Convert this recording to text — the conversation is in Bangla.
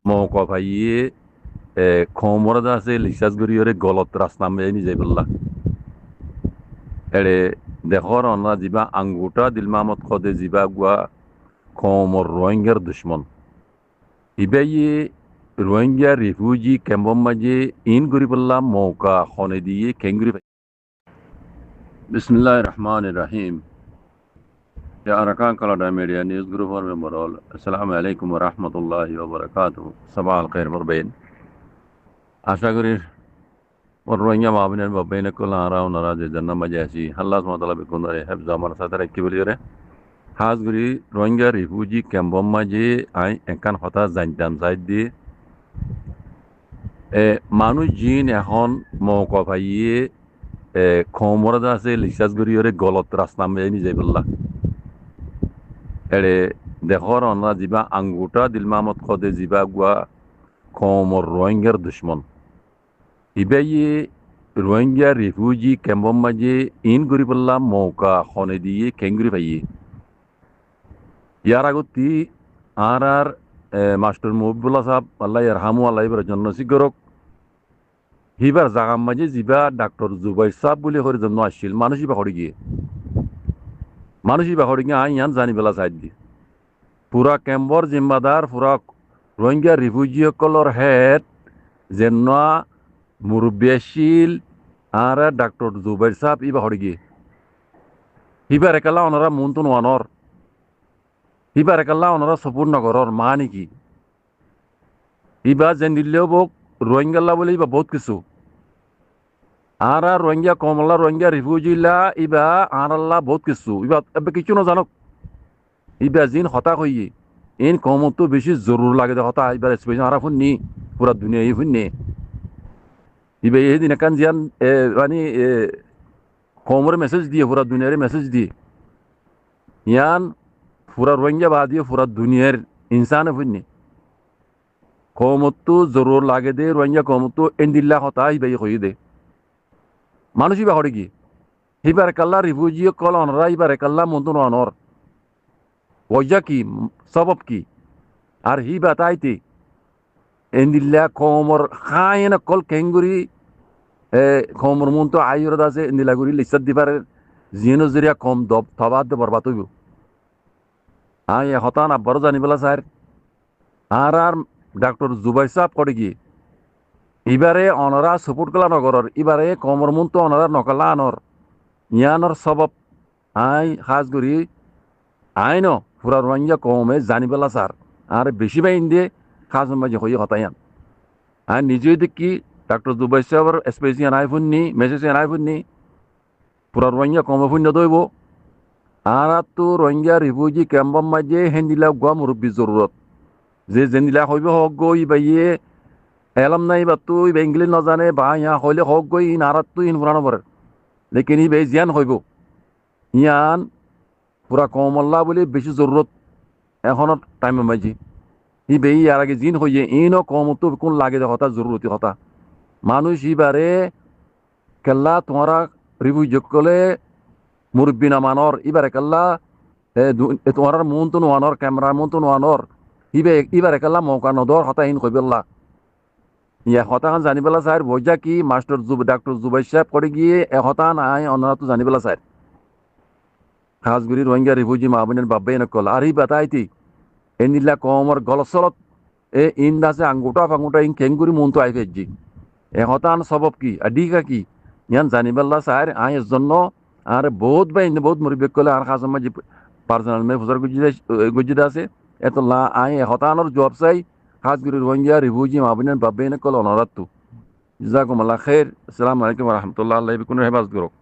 mowqaf ayyi komorada আছে লিসাস গরিয়রে গলত রাস্তা মে নি যাইবল্লা এড়ে দেখর অনরা জিবা আঙ্গুটা দিলমামত খদে জিবা গুয়া komor রোহিঙ্গার দুশ্মন ইবাইয়ে রোহিঙ্গা রিফিউজি ক্যাম্পর মাঝে ইন গরিবল্লা মৌকা খনে দিয়ে কেঙ্গুরি বিসমিল্লাহির রহমানির রহিম يا أركان كلادا ميديا نيوز جروب اور ممبرول السلام عليكم ورحمة الله وبركاته صباح الخير مربين আশা করি রোহিঙ্গা মাহবিনের বাবাইনে কল আরা ওনারা যে জান্নাত মাঝে আছি আল্লাহ সুবহানাহু ওয়া তাআলা বিকুন রে হেফজ আমার সাথে রাখি বলি রে হাজ করি রোহিঙ্গা রিফিউজি ক্যাম্পর মাঝে আই একান কথা জানতাম যাই দিয়ে মানুষ জিন এখন মৌকফ আইয়ে খমরদা আছে লিসাস গরিয়রে গলত রাস্তা মে নি যাইবল্লা এড়ে দেখর অনরা জিবা আঙ্গুটা দিলমামত খদে জিবা গুয়া komor রোহিঙ্গার দুশ্মন ইবাইয়ে রোহিঙ্গা রিফিউজি ক্যাম্পর মাঝে ইন গরিবল্লা মৌকা খনে দিয়ে কেঙ্গুরি পাইয়ে ইয়ার আগতি আর মাস্টার মুহিবুল্লাহ সাহেব আল্লাহ ইয়ারহামু আল্লাহ ইবার জন্য সিগরক হিবার জাগাম মাঝে জিবা ডাক্তার জুবাই সাহেব বলে করে জন্য আসছিল মানুষই বা হড়ি গিয়ে আই ইয়ান জানি বেলা চাই দি পুরা ক্যাম্পর জিম্মাদার পুরা রোহিঙ্গা রিফিউজি সকলের হেড যেন মুরব্বিয়াশীল আর ডাক্তার জুবাইর সাহেব ইবা হড়ি গিয়ে হিবার একালা ওনারা মুনতুন ওয়ানর হিবার একাল্লা ওনারা সপুর নগরর মা নাকি ইবা যেন দিল্লেও বোক রোহিঙ্গাল্লা বলে ইবা বহুত কিছু আর রোহিঙ্গা কমলা রোহিঙ্গা রিফিউজিলা ইবা আর আল্লাহ বহুত কিছু ইবা এবে কিছু না জানক ইবা জিন হতা হইয়ে ইন কমতো বেশি জরুর লাগে হতা ইবার স্পেশাল আরা ফুননি পুরা দুনিয়া ফুননি ইবা এই দিন একান জিয়ান মানে কমর মেসেজ দিয়ে পুরা দুনিয়ারে মেসেজ দিয়ে ইয়ান পুরা রোহিঙ্গা বাদ দিয়ে পুরা দুনিয়ার ইনসান ফুননি কমতো জরুর লাগে দে রোহিঙ্গা কমতো এন্দিল্লা হতা ইবা হই দে মানুষ ইবা হড়ে গিয়ে হিবার কাল্লা রিফিউজি কল অনরা ইবার কাল্লা মন্তন অনর ওজা কি সবব কি আর হিবা তাইতে এন্দিল্লা কমর খায়না কল কেঙ্গুরি কমর মন্ত আইর দাসে এন্দিলা গুরি লিসাত দিবার জিনো জরিয়া কম দব থবাদ দে বরবাদ হইব আই হতান আব্বারও জানিবেলা স্যার আর ডাক্তার জুবাই সাহেব করে গিয়ে ইবারে অনরা সুপুট কলা নগরর ইবারে কমর মন্ত অনরা নকলা আনর ইয়ানর সবব আই হাজ করি আইন পুরা রোহিঙ্গা কমে জানিবেলা স্যার আর বেশি বাইন দিয়ে খাজ মাঝে হয়ে হতায়ান আর নিজেই দেখি ডাক্তার জুবাই সাহেবের স্পেসিয়ান আই ফুননি মেসেজিয়ান আই ফুননি পুরা রোহিঙ্গা কমে ফুন্য দইব আর তো রোহিঙ্গা রিফিউজি ক্যাম্পর মাঝে হেন্দিলা গুয়া মুরব্বী জরুরত যে যেন্দিলা হইব হক গই বাইয়ে এলাম নাই বা তুই বেঙ্গলি নজানে বা ইয়া হইলে হক গই ইন আর তুই ইন পুরানো পরে লেকিন ই বেশ জিয়ান হইব ইয়ান পুরা কমল্লা বলে বেশি জরুরত এখনো টাইমের মাঝে ই বেই আর আগে জিন হইয়ে ইনও কম তো কোন লাগে যে হতা জরুরতি হতা মানুষ ইবারে কেল্লা তোমারা রিভিউ যোগ করলে মুরব্বী না মানর ইবারে কেল্লা তোমার মন তো নোয়ানর ক্যামেরার মন তো নোয়ানর ইবারে কেল্লা মৌকা নদর হতা ইন কইবেল্লা ইয়া হতান জানিবেলা স্যার বইজা কি মাস্টার ডাক্তার জুবাই সাহেব করে গিয়ে হতান আই অনারা তো জানিবেলা স্যার খাসগুড়ি রোহিঙ্গা রিফিউজি মাহবিনের বাব্বাই নকল আর ই বাতাইতি এনিলা কমর গলসলত ইন দাসে আঙ্গুটা ফাঙ্গুটা ইন কেঙ্গুরি মন তো আই ফেজি হতান সবব কি আডিকা কি ইয়ান জানিবেলা স্যার আই এর জন্য আর বহুত বাইন বহুত মুরব্বী কলে আর খাস মাঝে পার্সোনাল মে ফুজার গুজিদা আছে এত লা আই হতানোর জবাব চাই খাসগুড়ি রোহিঙ্গা রিফিউজি মাহবিনের বাব্বাই নকল অনারাত জাজাকুমুল্লাহ খাইর আসসালামু আলাইকুম ওয়া রাহমাতুল্লাহি ওয়া বারাকাতুহু হেফাজত করুক